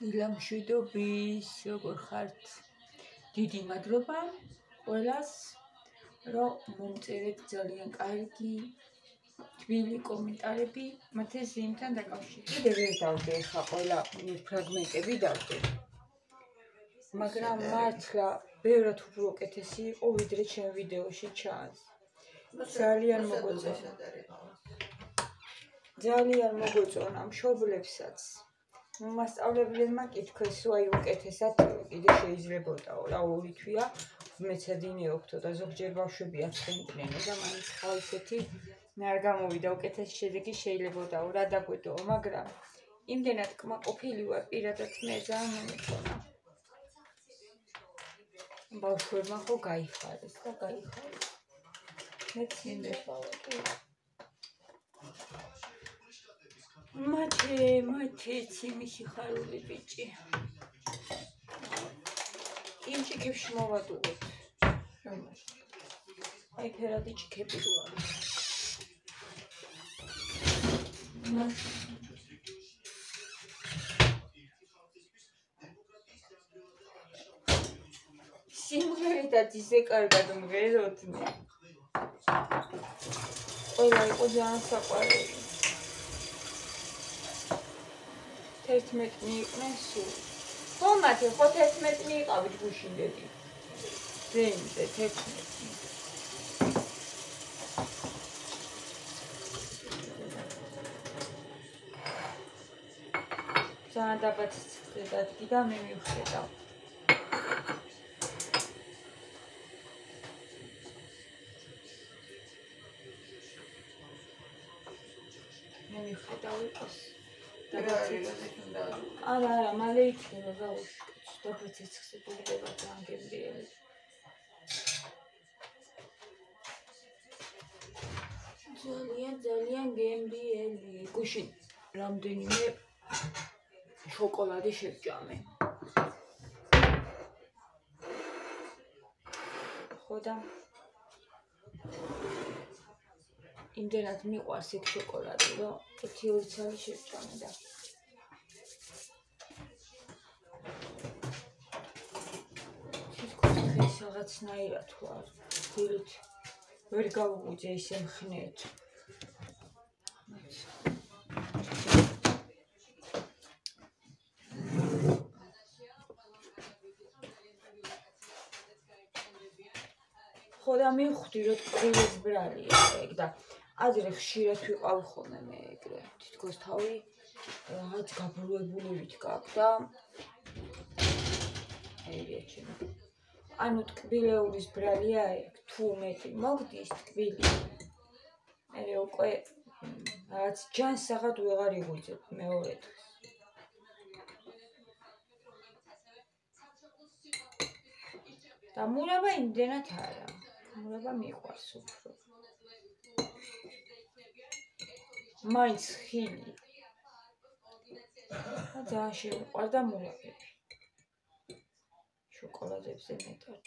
დილამშვიდობის, როგორ ხართ? დიდი მადლობა ყველას, რომ მომწერეთ ძალიან კარგი თბილი კომენტარები მათეს იმთან დაკავშირებით. კიდევ ვერ დავდე ხა ყველა ფრაგმენტები დავდე. მაგრამ მართლა ბევრად უფრო უკეთესი იყო, ვიდრე ჩემ ვიდეოში ჩანს. ძალიან მოგოწონა მშობლებსაც. მასწავლებლებმა კითხვეს, აი უკეთესად კიდე შეიძლებოდაო რა ორი თვია მეცადინეობთო და ზოგჯერ ბავშვები აცხენებდნენ და მაინც ხალისეთი არ გამოვიდა უკეთესი შედეგი შეიძლებოდაო რა დაგვედო, მაგრამ იმდენად კმაყოფილი ვარ პირადად მე ძალიან მომეწონა. ბავშვებმა ხო გაიხარეს და გაიხარეს. მეც იმდენად მათე ციმისი ხარული ბიჭი. იმ ჭიქებში მოვადუღოთ. აი ფერადი ჭიქები რო არის. სიმღერითაც ისე კარგად მღეროდნენ. ყველა იყო ძალიან საყვარელი. 11 მიიყვნენ სულ. ხო მათე, ხო 11 მიიყავით გუშინდები. ზენზე 11. ძალიან დაბაც ცხრედადგი და მე მივხვდავ. მე მივხვდავ იყოს. არა, მალე იქნება გაუშვებს. დაბაცეცხზე გულდება ძალიან გემრიელი. ძალიან გემრიელი. გუშინ რამდენიმე შოკოლადი შევჭამე. ხო და იმდენად მიყვარს ეგ შოკოლადი, რომ 1-2 ცალი შევჭამე და თითქოს დღეს რაღაცნაირად ვარ. დილით ვერ გავუღუძე ისე მხნეთ. ხო და მივხვდი, რომ ტყილის ბრალია ეგ და ადრე ხშირად ვიყავი ხოლმე მე ეგრე. თითქოს თავი რაღაც გაბრუებული ვიდგა და ეიჩემ. ანუ ტკბილეულის ბრალია ეგ თუ მეტი მოგდის ტკბილი. მე უკვე რაღაც ჯანსაღად ვეღარ იღვიძებ მეორე დღეს. და მურაბა იმდენად არა. მურაბა მიყვარს უფრო. მაინც ხილი. ძალიან შემიყვარდა მურაბები. შოკოლადებზე მეტად.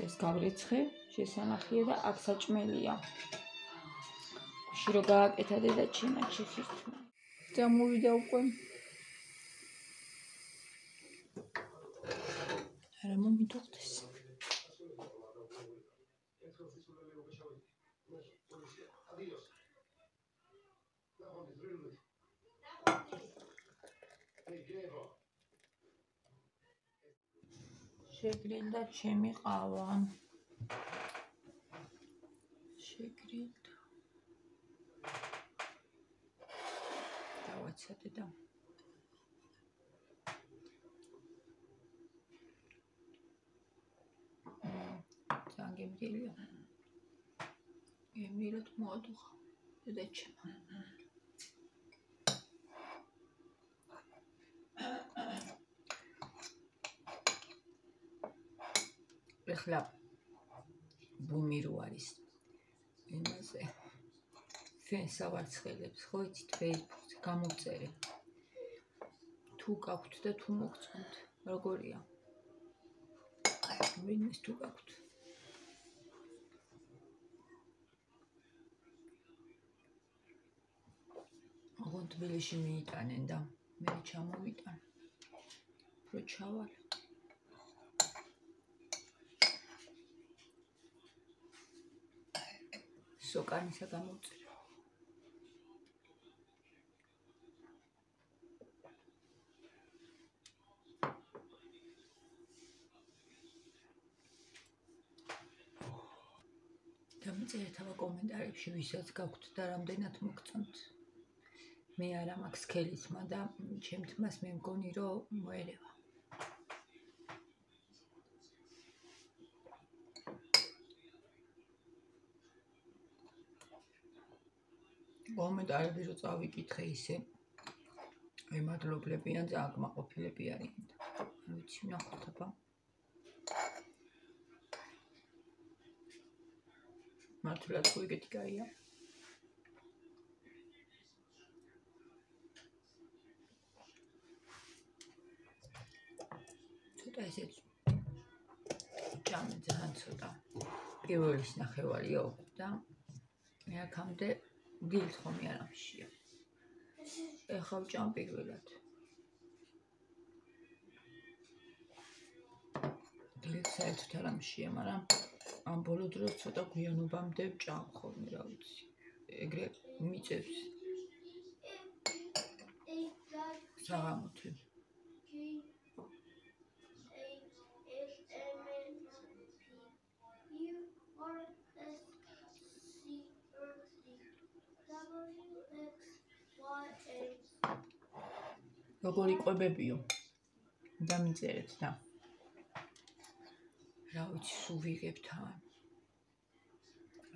ეს გავრიცხე, შესანახია და აქ საჭმელია. შირო გააკეთა დედა ჩინაში ხირთმა. დამოვიდა უკვე. არა მომიდოხდეს. შეგრინდა ჩემი ყავა. შეგრინდა. დავაცადე და ძალიან გემრიელია. გემრიელად მოადუღა დედა ჩემო. ეხლა ბუმი რო არის იმაზე ფენს ავარცხელებს, ხო იცით ფეისბუქზე გამოვწერე. თუ გაქვთ და თუ მოგწონთ, როგორია? ვინმეს თუ გაქვთ. თბილისში მიიტანენ და მე ჩამოვიტან. რო ჩავალ. სოკანისა გამოვწერ. დამიწერეთ ამა კომენტარებში, ვისაც გაქვთ და რამდენად მოგწონთ. მე არა მაქვს სქელი ძმა და ჩემ თმას მე მგონი რომ მოერევა. კომენტარები რო წავიკითხე ისე ემადლობლებიან, ძალიან კმაყოფილები არიან. არ ვიცი, ვნახოთ აბა. მართლაც ხო ეგეთი კაია? ცოტა ესეც ჭამე ძალიან ცოტა. პირველის ნახევარია უკვე და მე აქამდე დილით ხომი არ ამშია. ეხლა ვჭამ პირველად. დილით საერთოდ არ ამშია, მაგრამ ამ ბოლო დროს ცოტა გვიანობამდე ვჭამ ხოლმე, რა ვიცი. ეგრე მიწევს. საღამოთი. როგორი ყვებებიო? დამიწერეთ და რა ვიცი, სულ ვიღებ თან.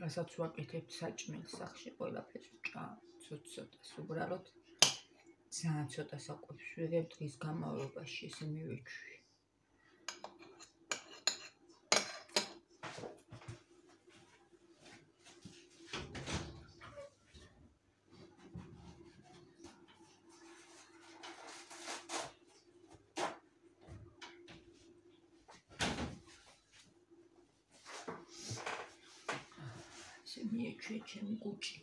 რასაც ვაკეთებ საჭმელ სახში ყველაფერს ვჭამ, ცოტ-ცოტას უბრალოდ ძალიან ცოტა საკვებს ვიღებ დღის განმავლობაში, ესე მივეჩვი. მიეჩვია ჩემი კუჭი,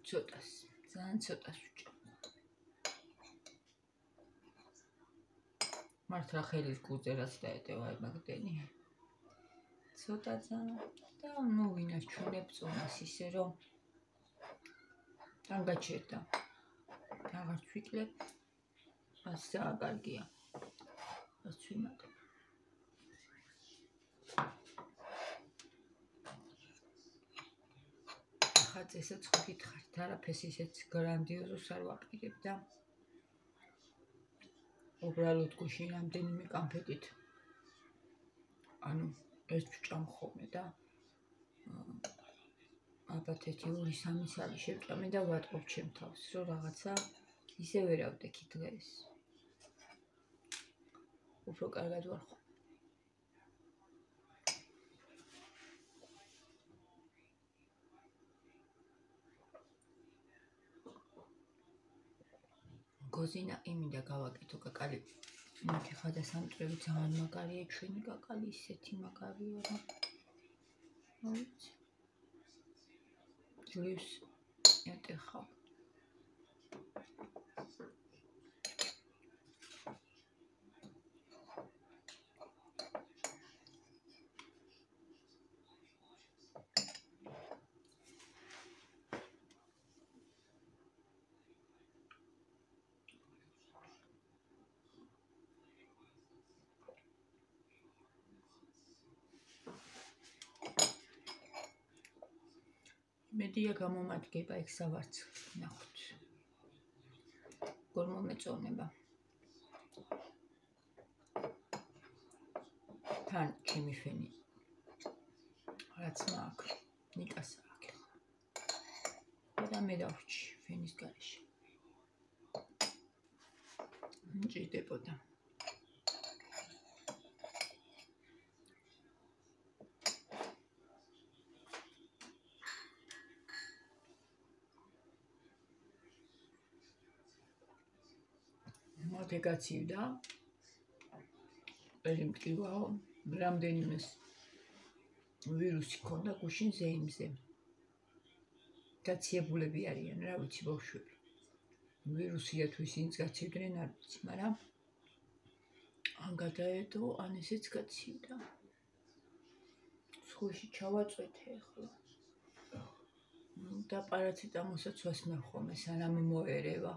ცოტას, ძალიან ცოტას ვჭამ. მართლა ხელის კუძე რაც დაეტევა მაგდენი. ცოტა ძალიან და ნუ ვინას ჩვენებ წონას ისე რომ თან გაჩერდა. აღარ ვიკლებ, ასე აგარგია. ასე ვიმატებ. ხაწესაც ხვითხართ, არაფერს ისეთ გრანდიოზულს არ ვაპირებ და უბრალოდ გუშინ რამდენიმე კანფეტით. ანუ ეს ვჭამ ხოლმე და ალბათ 1-2-3 სალი შევჭამე და ვატყობ ჩემ თავს, რომ რაღაცა ისე ვერავდექი დღეს. უფრო კარგად ვარ ხო. გოზინა იმინდა გავაკეთო კაკალი. მათი ხადასამჭრელი ძალიან მაგარია, ჩვენი კაკალი ისეთი მაგარია, რომ ვიცი. ძლივს ეტეხავ. მედია გამომადგება ეგ სავარცხლი, ნახოთ. როგორ მომეწონება. თან ჩემი ფენი. რაც მაქვს, ნიკას აქვს. და მე დავრჩი ფენის გარეშე. მჭირდებოდა. მოდეგაცივდა. ყველი მტკივაო, რამდენიმე ვირუსი ქონდა გუშინ ზეიმზე. გაციებულები არიან, რა ვიცი, ბავშვები. ვირუსია თუ ისინიც გაცივდნენ არ ვიცი, მაგრამ ან გადაედო, ან ესეც გაცივდა. სხვიში ჩავაწვეთე ახლა. და პარაცეტამოლსაც ვასმევ ხოლმე, სანამ მოერევა.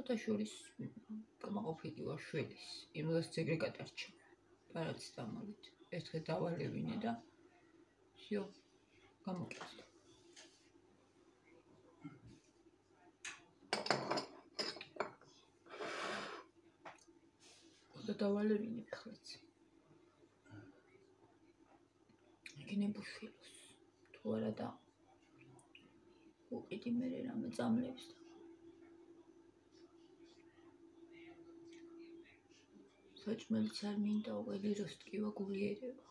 ოთაშორის გამაყოფილი ვარ შვილის, იმას ეგრე გადარჩა. პარაცეტამოლით. ერთხელ დავალევინე და всё, გამოკეთდა. და დავალევინე ხლაც. იქნებ უშვილოს. თუ არა და უყიდი მე რამე წამლებს და საჭმელიც არ მინდა, ველი როსტკივა გულიერება.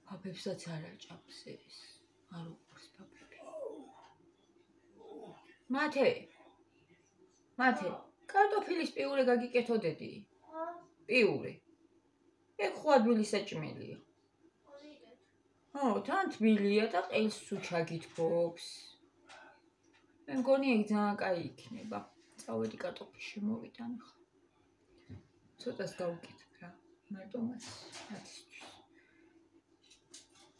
ფაფებსაც არ აჭამს ეს, არ უყურს ფაფები. მათე, კარტოფილის პიურე გაგიკეთოდედი? პიურე. ეგ ხო ადვილი საჭმელია. თან თბილია და ყელს სუჩაგითბობს. მე მგონი ეგ ძალიან კაი იქნება. წავედი კარტოფილი შემოვიტან ახლა. ცოტას გავუკეთებ რა, მარტო მას მათისთვის.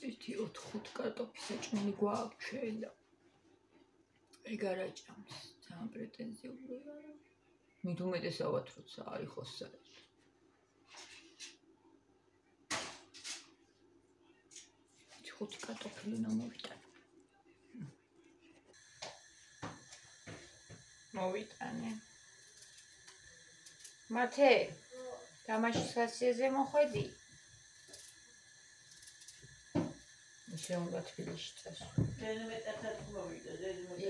1-4 კარტოფილის საჭმელი გვაქვს და ეგ არ აჭამს, ძალიან პრეტენზიული არა. მით უმეტესავად როცა არ იყოს საერთოდ. ხუთი კარტოფილი მოვიტანე. მათე, თამაშის ხასიაზე მოხვედი? ისე უნდა თბილისში წასვლა.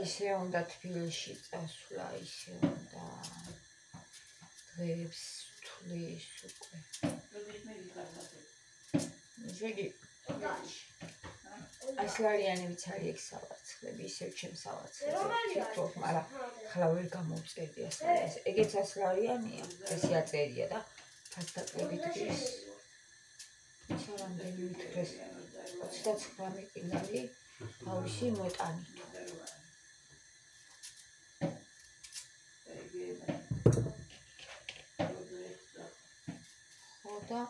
ისე უნდა თბილისში წასვლა, ისე უნდა. დღეებს თulis უკვე. ზეგი. ასლარიანებიც არის ეგ სავარცხლები, ისევ ჩემ სავარცხლები. თვითონ, მაგრამ ხლა ვერ გამოვწერდი ასლარიანს. ეგეც ასლარიანია, ესე აწერია და ფასდაკლებით ის. ისე რამდენი ვითხრეს 29 მიყინალი თავისი მოტანით. ხოდა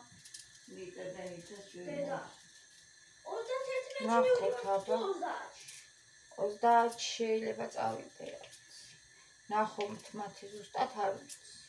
ნახოთ აბა 30 შეიძლება წავიდე. ნახოთ მათი ზუსტად არ ვიცი.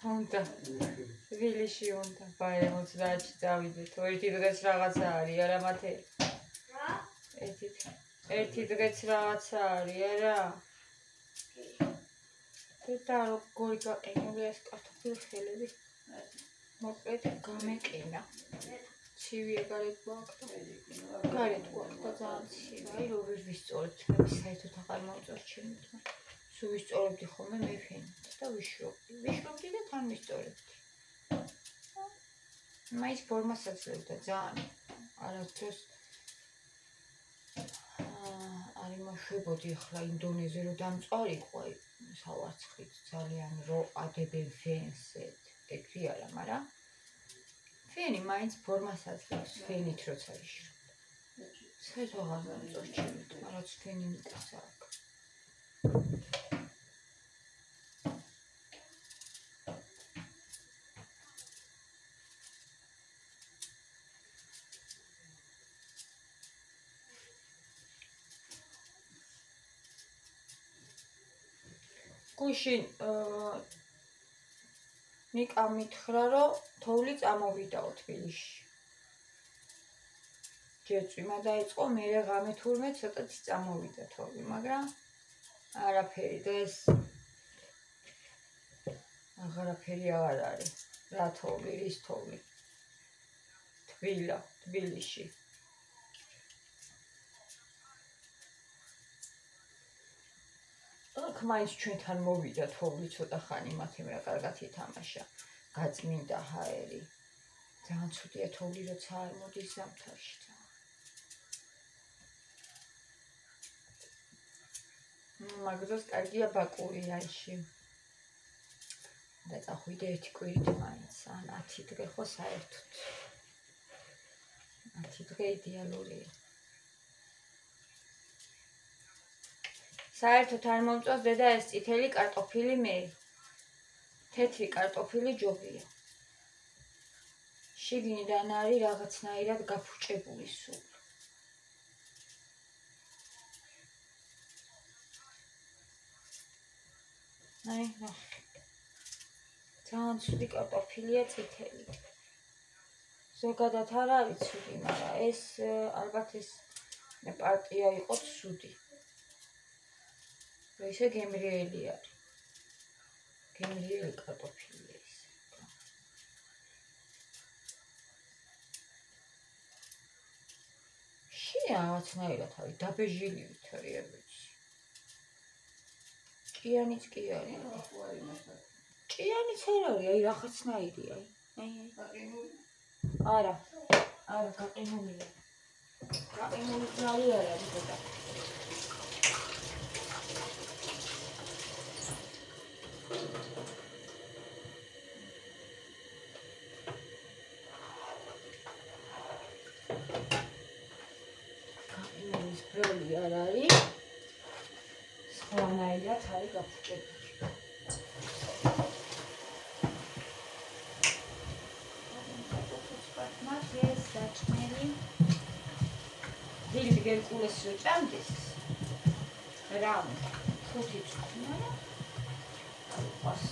უნდა თბილისში უნდა ბაერმოც დაჩი წავიდეთ. ერთი დღეს რაღაცა არის არა მათე? რა? ერთი დღეს რაღაცა არის არა? და როგორი გაყინულია ეს კარტოფილი ხელები? მოკლედ გამეყინა. ცივია გარეთ გვაქვს და გარეთ გვაქვს და ძალიან ცივია. აი რო ვისწორებთ, მე საერთოდ აღარ მოვწორ ჩემი თქმა. სულ ვისწორებდი ხოლმე მე ფენით და ვიშრობდი და თან ვისწორებდი. მაინც ფორმას აძლევდა ძალიან. არასდროს არ იმაშვებოდი ახლა ინდონეზე რომ დამწვარიყო აი სავარცხლით ძალიან რო ადებენ ფენს ეგ არა, მაგრამ ფენი მაინც ფორმას აძლევს ფენით როცა ვიშრობ. საერთოდ აღარ მომწონს ჩემი თქმა, რაც ფენი მიტანს აქ. გუშინ ნიკა მითხრა რომ თოვლი წამოვიდაო თბილისში. ჯერწვიმა დაიწყო, მერე ღამე თურმე ცოტათი წამოვიდა თოვლი, მაგრამ არაფერი დღეს აღარაფერი აღარ არის. რა თოვლი, რის თოვლი? თბილისში. აქ მაინც ჩვენთან მოვიდა თოვლი ცოტა ხანი მათემ რა კარგად ითამაშა. გაწმინდა ჰაერი. ძალიან ცუდია თოვლი როცა არ მოდის ზამთარში. მაგდროს კარგია ბაკური აიში. და წახვიდე ერთი კვირით მაინც, ან 10 დღე ხო საერთოდ. 10 დღე იდეალურია. საერთოდ არ მომწონს დედა ეს წითელი კარტოფილი მე. თეთრი კარტოფილი ჯობია. შიგნიდან არის რაღაცნაირად გაფუჭებული სულ. აი, ნახე. ძალიან ცუდი კარტოფილია წითელი. ზოგადად არ არის ცუდი, მაგრამ ეს ალბათ ეს პარტია იყო ცუდი. ესე გემრიელი არის. გემრიელი კარტოფილია ეს. რაღაცნაირად არის დაბეჟილი თორიებიც. ჭიანიც კი არის. ჭიანიც არ არის, აი რაღაცნაირია. აი. არა გაყინულია. გაყინული ძალი არ არის და. გაყინულის ბროლი არ არის. სხვანაირად არის გაფუჭებული. დილით გერკულეს რო ჭამდეს რამ 5 წუთია ყავს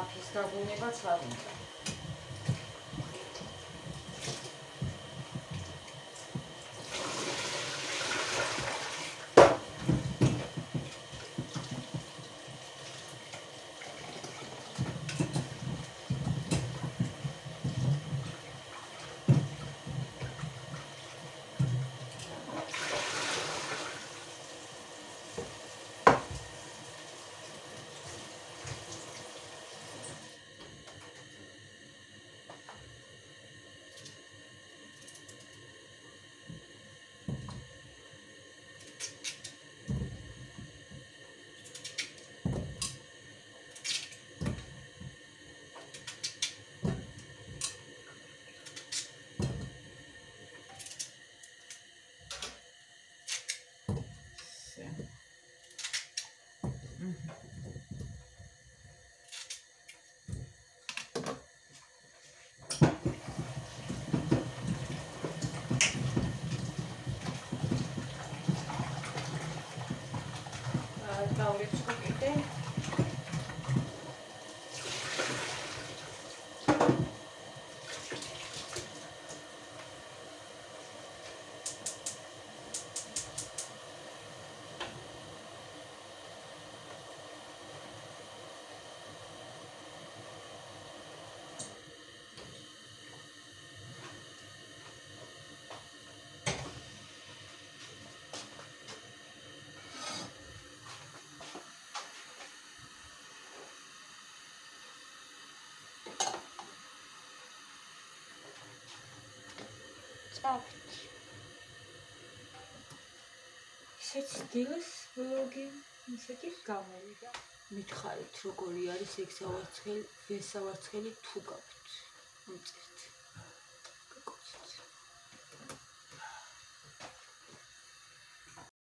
აფის გაგუნებაც არ უნდა ისეთ დილის ვლოგი ისეთი გამოვიდა. მითხარით როგორი არის ეგ სავარცხელი თუ გაქვთ. მწერთ.